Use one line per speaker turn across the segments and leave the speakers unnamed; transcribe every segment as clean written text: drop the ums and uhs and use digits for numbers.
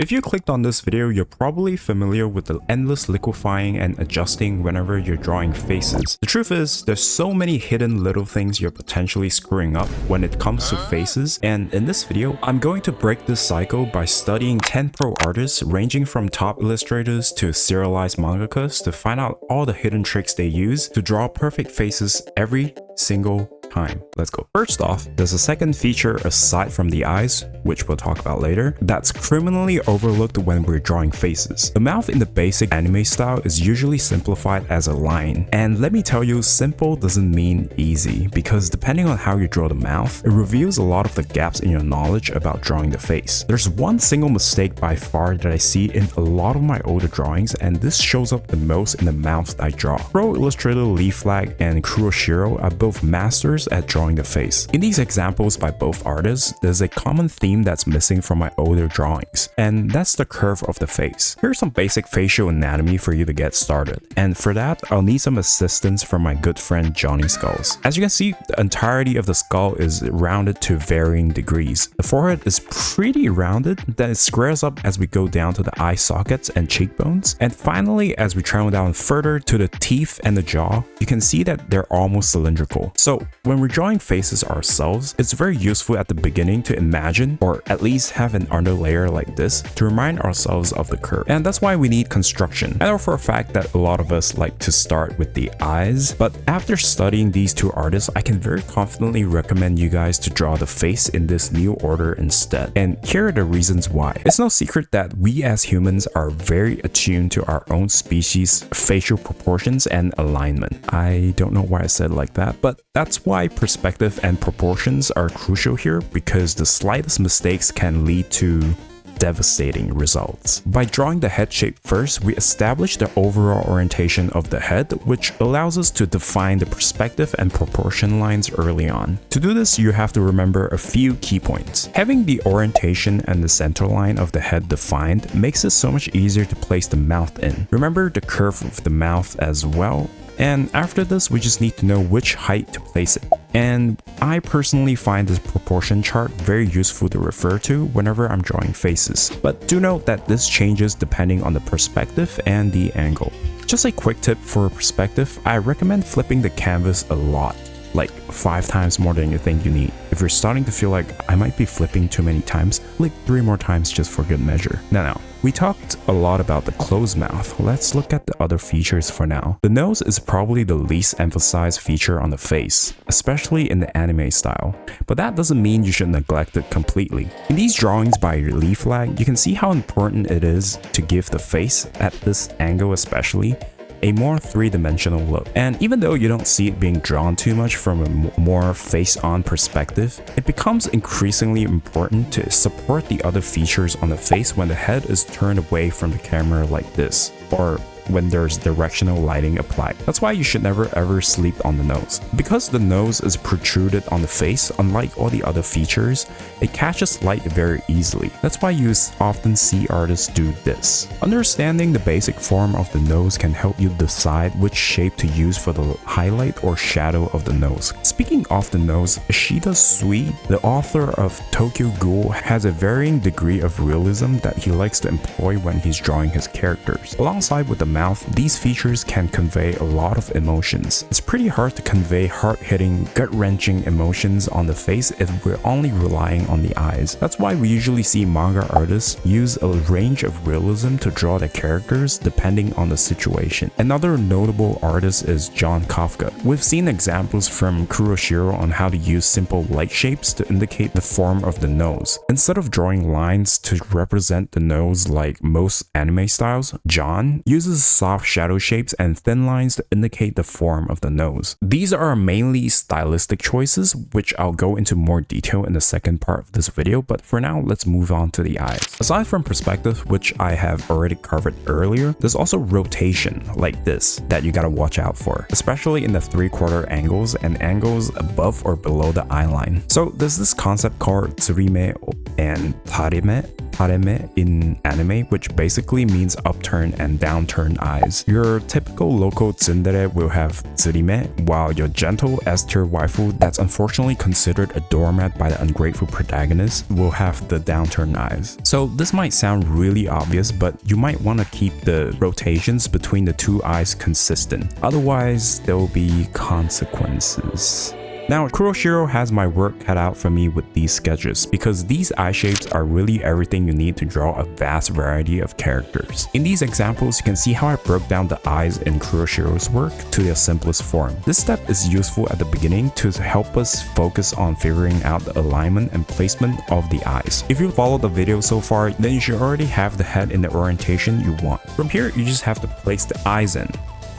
If you clicked on this video, you're probably familiar with the endless liquefying and adjusting whenever you're drawing faces. The truth is, there's so many hidden little things you're potentially screwing up when it comes to faces, and in this video, I'm going to break this cycle by studying 10 pro artists ranging from top illustrators to serialized mangakas to find out all the hidden tricks they use to draw perfect faces every single time. Let's go. First off, there's a second feature aside from the eyes, which we'll talk about later, that's criminally overlooked when we're drawing faces. The mouth in the basic anime style is usually simplified as a line, and let me tell you, simple doesn't mean easy, because depending on how you draw the mouth, it reveals a lot of the gaps in your knowledge about drawing the face. There's one single mistake by far that I see in a lot of my older drawings, and this shows up the most in the mouth I draw. Pro illustrator LiFlag and KuroShiro are both masters at drawing the face. In these examples by both artists, there's a common theme that's missing from my older drawings, and that's the curve of the face. Here's some basic facial anatomy for you to get started, and for that, I'll need some assistance from my good friend Johnny Skulls. As you can see, the entirety of the skull is rounded to varying degrees. The forehead is pretty rounded, then it squares up as we go down to the eye sockets and cheekbones, and finally, as we travel down further to the teeth and the jaw, you can see that they're almost cylindrical. So when we're drawing faces ourselves, it's very useful at the beginning to imagine, or at least have an underlayer like this to remind ourselves of the curve. And that's why we need construction. I know for a fact that a lot of us like to start with the eyes, but after studying these two artists, I can very confidently recommend you guys to draw the face in this new order instead. And here are the reasons why. It's no secret that we as humans are very attuned to our own species' facial proportions and alignment. I don't know why I said it like that, but that's why perspective and proportions are crucial here, because the slightest mistakes can lead to devastating results. By drawing the head shape first, we establish the overall orientation of the head, which allows us to define the perspective and proportion lines early on. To do this, you have to remember a few key points. Having the orientation and the center line of the head defined makes it so much easier to place the mouth in. Remember the curve of the mouth as well. And after this, we just need to know which height to place it. And I personally find this proportion chart very useful to refer to whenever I'm drawing faces. But do note that this changes depending on the perspective and the angle. Just a quick tip for perspective, I recommend flipping the canvas a lot, like 5 times more than you think you need. If you're starting to feel like I might be flipping too many times, flick 3 more times just for good measure. Now, we talked a lot about the closed mouth. Let's look at the other features for now. The nose is probably the least emphasized feature on the face, especially in the anime style. But that doesn't mean you should neglect it completely. In these drawings by LiFlag, you can see how important it is to give the face, at this angle especially, a more three-dimensional look. And even though you don't see it being drawn too much from a more face-on perspective, it becomes increasingly important to support the other features on the face when the head is turned away from the camera like this, or when there's directional lighting applied. That's why you should never ever sleep on the nose. Because the nose is protruded on the face, unlike all the other features, it catches light very easily. That's why you often see artists do this. Understanding the basic form of the nose can help you decide which shape to use for the highlight or shadow of the nose. Speaking of the nose, Ishida Sui, the author of Tokyo Ghoul, has a varying degree of realism that he likes to employ when he's drawing his characters. Alongside with the mouth, these features can convey a lot of emotions. It's pretty hard to convey heart-hitting, gut-wrenching emotions on the face if we're only relying on the eyes. That's why we usually see manga artists use a range of realism to draw their characters depending on the situation. Another notable artist is John Kafka. We've seen examples from KuroShiro on how to use simple light shapes to indicate the form of the nose. Instead of drawing lines to represent the nose like most anime styles, John uses soft shadow shapes and thin lines to indicate the form of the nose. These are mainly stylistic choices, which I'll go into more detail in the second part of this video, but for now, let's move on to the eyes. Aside from perspective, which I have already covered earlier, there's also rotation, like this, that you gotta watch out for, especially in the 3/4 angles and angles above or below the eye line. So there's this concept called tsurime and tarime, hareme in anime, which basically means upturn and downturn eyes. Your typical local tsundere will have tsurime, while your gentle S-tier waifu that's unfortunately considered a doormat by the ungrateful protagonist will have the downturn eyes. So this might sound really obvious, but you might want to keep the rotations between the two eyes consistent. Otherwise, there will be consequences. Now, KuroShiro has my work cut out for me with these sketches because these eye shapes are really everything you need to draw a vast variety of characters. In these examples, you can see how I broke down the eyes in KuroShiro's work to their simplest form. This step is useful at the beginning to help us focus on figuring out the alignment and placement of the eyes. If you followed the video so far, then you should already have the head in the orientation you want. From here, you just have to place the eyes in.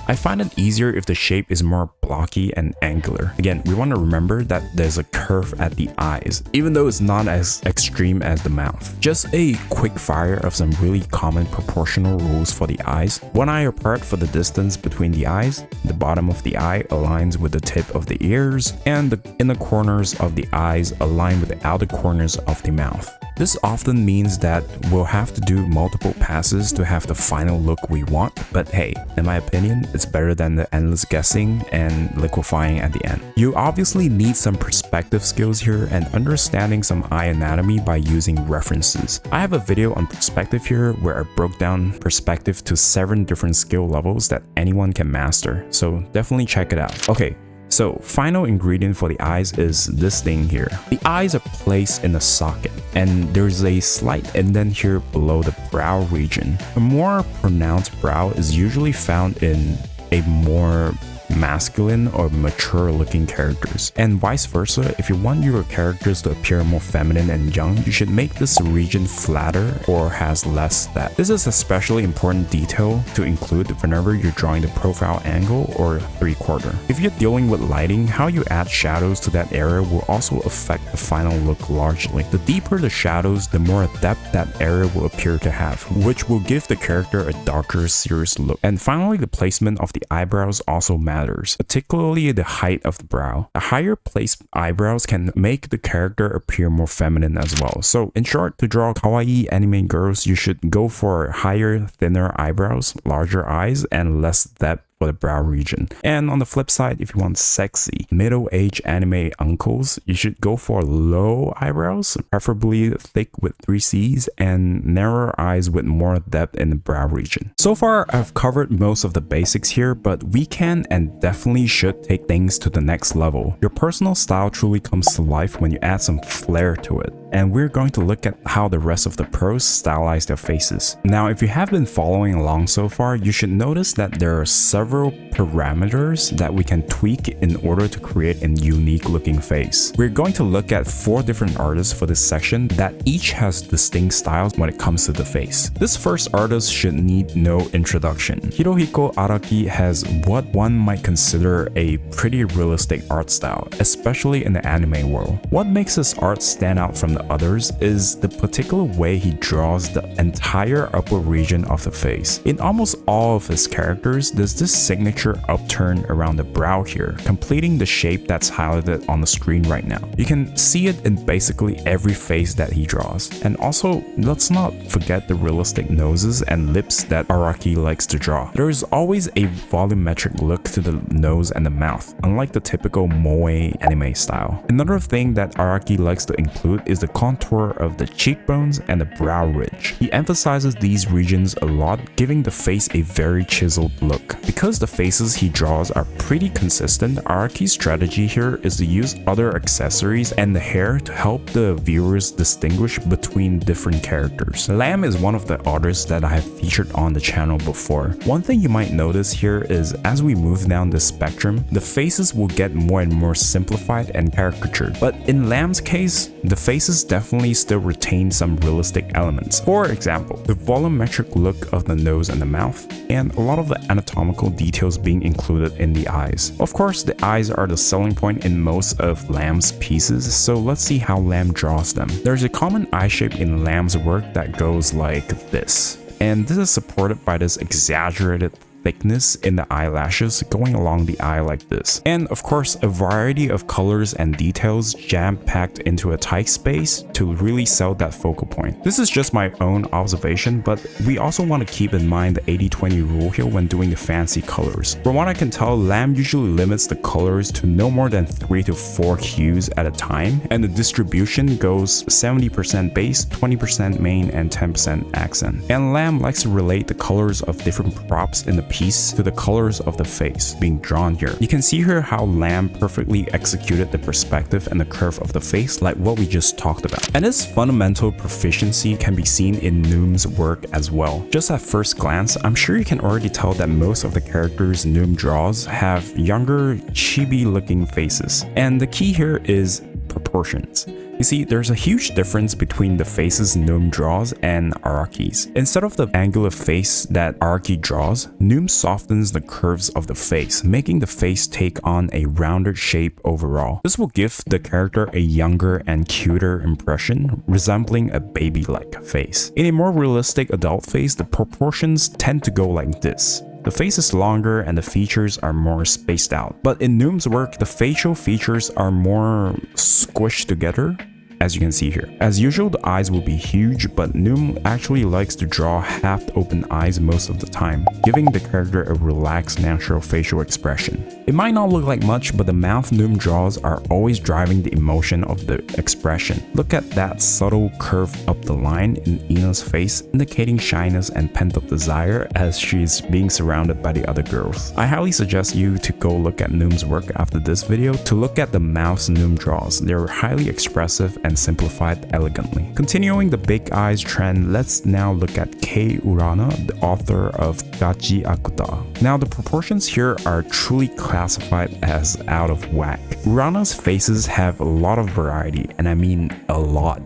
I find it easier if the shape is more blocky and angular. Again, we want to remember that there's a curve at the eyes, even though it's not as extreme as the mouth. Just a quick fire of some really common proportional rules for the eyes. One eye apart for the distance between the eyes, the bottom of the eye aligns with the tip of the ears, and the inner corners of the eyes align with the outer corners of the mouth. This often means that we'll have to do multiple passes to have the final look we want, but hey, in my opinion, it's better than the endless guessing and liquefying at the end. You obviously need some perspective skills here and understanding some eye anatomy by using references. I have a video on perspective here where I broke down perspective to 7 different skill levels that anyone can master, so definitely check it out. Okay. So, final ingredient for the eyes is this thing here. The eyes are placed in a socket, and there's a slight indent here below the brow region. A more pronounced brow is usually found in a more masculine or mature looking characters, and vice versa. If you want your characters to appear more feminine and young, you should make this region flatter or has less depth. This is especially important detail to include whenever you're drawing the profile angle or 3/4. If you're dealing with lighting, how you add shadows to that area will also affect the final look largely. The deeper the shadows, the more depth that area will appear to have, which will give the character a darker, serious look. And finally, the placement of the eyebrows also matters, particularly the height of the brow. The higher placed eyebrows can make the character appear more feminine as well. So in short, to draw kawaii anime girls, you should go for higher, thinner eyebrows, larger eyes, and less depth for the brow region. And on the flip side, if you want sexy, middle-aged anime uncles, you should go for low eyebrows, preferably thick with 3 C's, and narrower eyes with more depth in the brow region. So far, I've covered most of the basics here, but we can and definitely should take things to the next level. Your personal style truly comes to life when you add some flair to it. And we're going to look at how the rest of the pros stylize their faces. Now, if you have been following along so far, you should notice that there are several parameters that we can tweak in order to create a unique looking face. We're going to look at 4 different artists for this section that each has distinct styles when it comes to the face. This first artist should need no introduction. Hirohiko Araki has what one might consider a pretty realistic art style, especially in the anime world. What makes his art stand out from the others is the particular way he draws the entire upper region of the face. In almost all of his characters, there's this signature upturn around the brow here, completing the shape that's highlighted on the screen right now. You can see it in basically every face that he draws. And also, let's not forget the realistic noses and lips that Araki likes to draw. There is always a volumetric look to the nose and the mouth, unlike the typical moe anime style. Another thing that Araki likes to include is the contour of the cheekbones and the brow ridge. He emphasizes these regions a lot, giving the face a very chiseled look. Because the faces he draws are pretty consistent, Araki's strategy here is to use other accessories and the hair to help the viewers distinguish between different characters. Lamb is one of the artists that I have featured on the channel before. One thing you might notice here is as we move down the spectrum, the faces will get more and more simplified and caricatured. But in Lamb's case, the faces definitely still retain some realistic elements. For example, the volumetric look of the nose and the mouth, and a lot of the anatomical details being included in the eyes. Of course, the eyes are the selling point in most of Lamb's pieces, so let's see how Lamb draws them. There's a common eye shape in Lamb's work that goes like this. And this is supported by this exaggerated thickness in the eyelashes going along the eye like this. And of course, a variety of colors and details jam-packed into a tight space to really sell that focal point. This is just my own observation, but we also want to keep in mind the 80-20 rule here when doing the fancy colors. From what I can tell, Lamb usually limits the colors to no more than 3 to 4 hues at a time, and the distribution goes 70% base, 20% main, and 10% accent. And Lamb likes to relate the colors of different props in the piece to the colors of the face being drawn here. You can see here how Lamb perfectly executed the perspective and the curve of the face like what we just talked about. And this fundamental proficiency can be seen in Noom's work as well. Just at first glance, I'm sure you can already tell that most of the characters Noom draws have younger, chibi-looking faces. And the key here is proportions. You see, there's a huge difference between the faces Noom draws and Araki's. Instead of the angular face that Araki draws, Noom softens the curves of the face, making the face take on a rounded shape overall. This will give the character a younger and cuter impression, resembling a baby-like face. In a more realistic adult face, the proportions tend to go like this. The face is longer and the features are more spaced out. But in Noom's work, the facial features are more squished together, as you can see here. As usual, the eyes will be huge, but Noom actually likes to draw half-open eyes most of the time, giving the character a relaxed, natural facial expression. It might not look like much, but the mouth Noom draws are always driving the emotion of the expression. Look at that subtle curve up the line in Ina's face, indicating shyness and pent-up desire as she's being surrounded by the other girls. I highly suggest you to go look at Noom's work after this video to look at the mouths Noom draws. They're highly expressive and simplified elegantly. Continuing the big eyes trend, let's now look at Kei Urana, the author of Gachi Akuta. Now the proportions here are truly classified as out of whack. Urana's faces have a lot of variety, and I mean a lot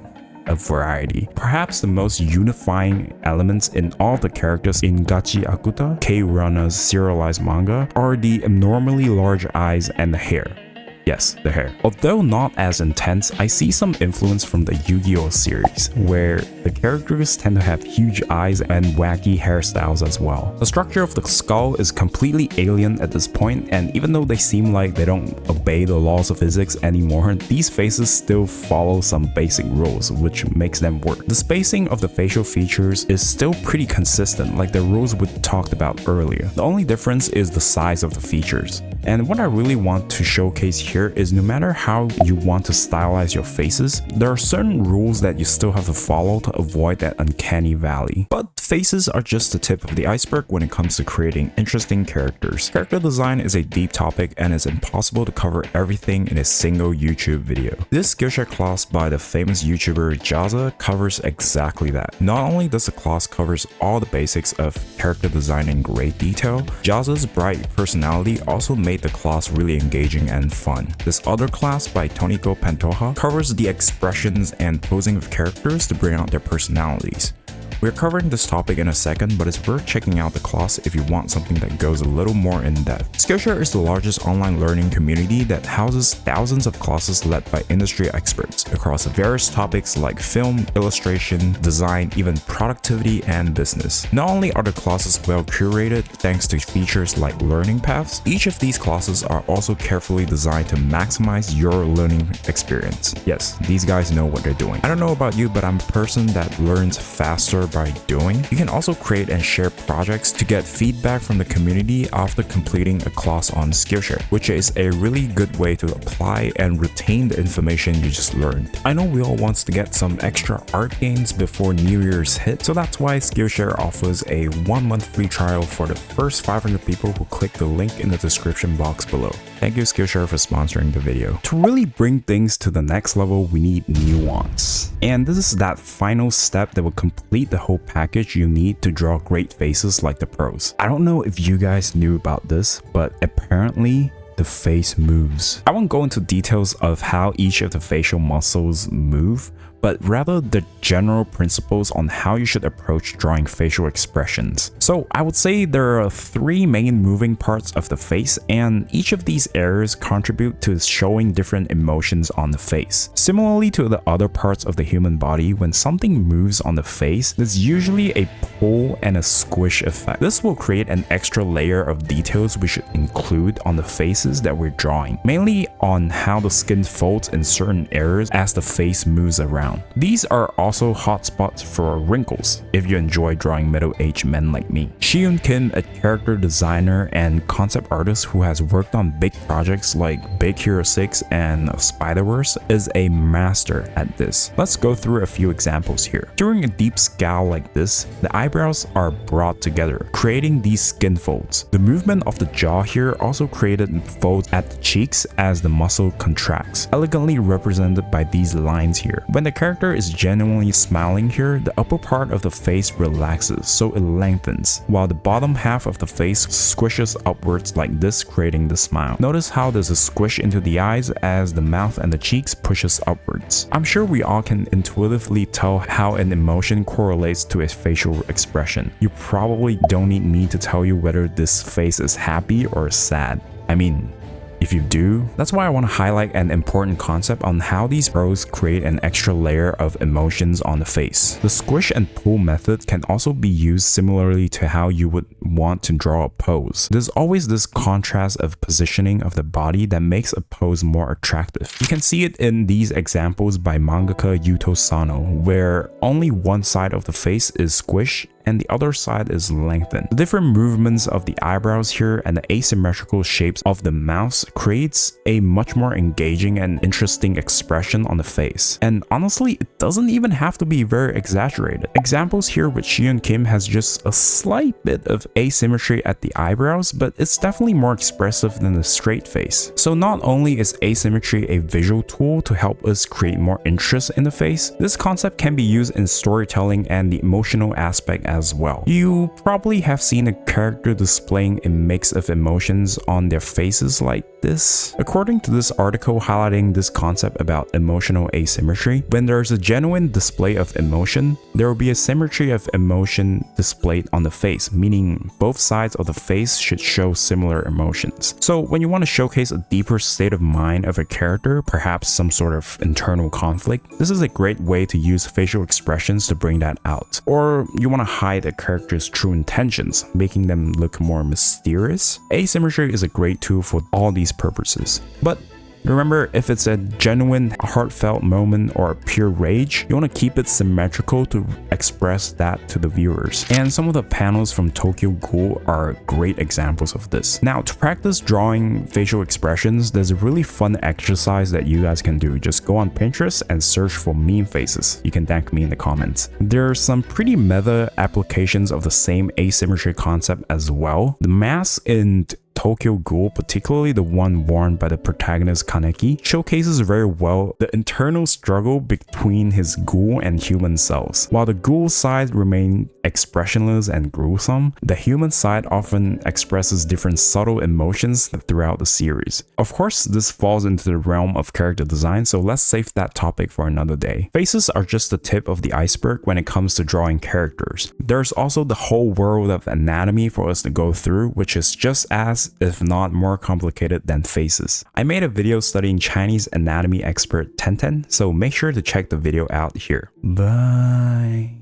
of variety. Perhaps the most unifying elements in all the characters in Gachi Akuta, Kei Urana's serialized manga, are the abnormally large eyes and the hair. Yes, the hair. Although not as intense, I see some influence from the Yu-Gi-Oh series, where the characters tend to have huge eyes and wacky hairstyles as well. The structure of the skull is completely alien at this point, and even though they seem like they don't obey the laws of physics anymore, these faces still follow some basic rules, which makes them work. The spacing of the facial features is still pretty consistent, like the rules we talked about earlier. The only difference is the size of the features. And what I really want to showcase here is no matter how you want to stylize your faces, there are certain rules that you still have to follow to avoid that uncanny valley. But faces are just the tip of the iceberg when it comes to creating interesting characters. Character design is a deep topic and it's impossible to cover everything in a single YouTube video. This Skillshare class by the famous YouTuber Jaza covers exactly that. Not only does the class covers all the basics of character design in great detail, Jaza's bright personality also made the class really engaging and fun. This other class by Toniko Pantoja covers the expressions and posing of characters to bring out their personalities. We're covering this topic in a second, but it's worth checking out the class if you want something that goes a little more in depth. Skillshare is the largest online learning community that houses thousands of classes led by industry experts across various topics like film, illustration, design, even productivity and business. Not only are the classes well curated thanks to features like learning paths, each of these classes are also carefully designed to maximize your learning experience. Yes, these guys know what they're doing. I don't know about you, but I'm a person that learns faster by doing. You can also create and share projects to get feedback from the community after completing a class on Skillshare, which is a really good way to apply and retain the information you just learned. I know we all want to get some extra art gains before New Year's hit, so that's why Skillshare offers a 1-month free trial for the first 500 people who click the link in the description box below. Thank you Skillshare for sponsoring the video. To really bring things to the next level, we need nuance. And this is that final step that will complete the whole package you need to draw great faces like the pros. I don't know if you guys knew about this, but apparently the face moves. I won't go into details of how each of the facial muscles move, but rather the general principles on how you should approach drawing facial expressions. So I would say there are 3 main moving parts of the face, and each of these areas contribute to showing different emotions on the face. Similarly to the other parts of the human body, when something moves on the face, there's usually a pull, and a squish effect. This will create an extra layer of details we should include on the faces that we're drawing, mainly on how the skin folds in certain areas as the face moves around. These are also hotspots for wrinkles if you enjoy drawing middle-aged men like me. ShiYoon Kim, a character designer and concept artist who has worked on big projects like Big Hero 6 and Spider-Verse, is a master at this. Let's go through a few examples here. During a deep scowl like this, the eyebrows are brought together, creating these skin folds. The movement of the jaw here also created folds at the cheeks as the muscle contracts, elegantly represented by these lines here. When the character is genuinely smiling here, the upper part of the face relaxes, so it lengthens, while the bottom half of the face squishes upwards like this, creating the smile. Notice how there's a squish into the eyes as the mouth and the cheeks pushes upwards. I'm sure we all can intuitively tell how an emotion correlates to a facial expression. You probably don't need me to tell you whether this face is happy or sad. I mean, if you do, that's why I want to highlight an important concept on how these pros create an extra layer of emotions on the face. The squish and pull method can also be used similarly to how you would want to draw a pose. There's always this contrast of positioning of the body that makes a pose more attractive. You can see it in these examples by mangaka Yuto Sano, where only one side of the face is squished and the other side is lengthened. The different movements of the eyebrows here and the asymmetrical shapes of the mouths creates a much more engaging and interesting expression on the face. And honestly, it doesn't even have to be very exaggerated. Examples here with ShiYoon Kim has just a slight bit of asymmetry at the eyebrows, but it's definitely more expressive than the straight face. So not only is asymmetry a visual tool to help us create more interest in the face, this concept can be used in storytelling and the emotional aspect as well. You probably have seen a character displaying a mix of emotions on their faces like this. According to this article highlighting this concept about emotional asymmetry, when there's a genuine display of emotion, there will be a symmetry of emotion displayed on the face, meaning both sides of the face should show similar emotions. So when you want to showcase a deeper state of mind of a character, perhaps some sort of internal conflict, this is a great way to use facial expressions to bring that out. Or you want to hide a character's true intentions, making them look more mysterious. Asymmetry is a great tool for all these purposes. But remember, if it's a genuine, heartfelt moment or pure rage, you want to keep it symmetrical to express that to the viewers. And some of the panels from Tokyo Ghoul are great examples of this. Now, to practice drawing facial expressions, there's a really fun exercise that you guys can do. Just go on Pinterest and search for meme faces. You can thank me in the comments. There are some pretty meta applications of the same asymmetry concept as well. The mask in Tokyo Ghoul, particularly the one worn by the protagonist Kaneki, showcases very well the internal struggle between his ghoul and human selves. While the ghoul side remains expressionless and gruesome, the human side often expresses different subtle emotions throughout the series. Of course, this falls into the realm of character design, so let's save that topic for another day. Faces are just the tip of the iceberg when it comes to drawing characters. There's also the whole world of anatomy for us to go through, which is just as, if not more complicated than faces. I made a video studying Chinese anatomy expert Tenten, so make sure to check the video out here. Bye.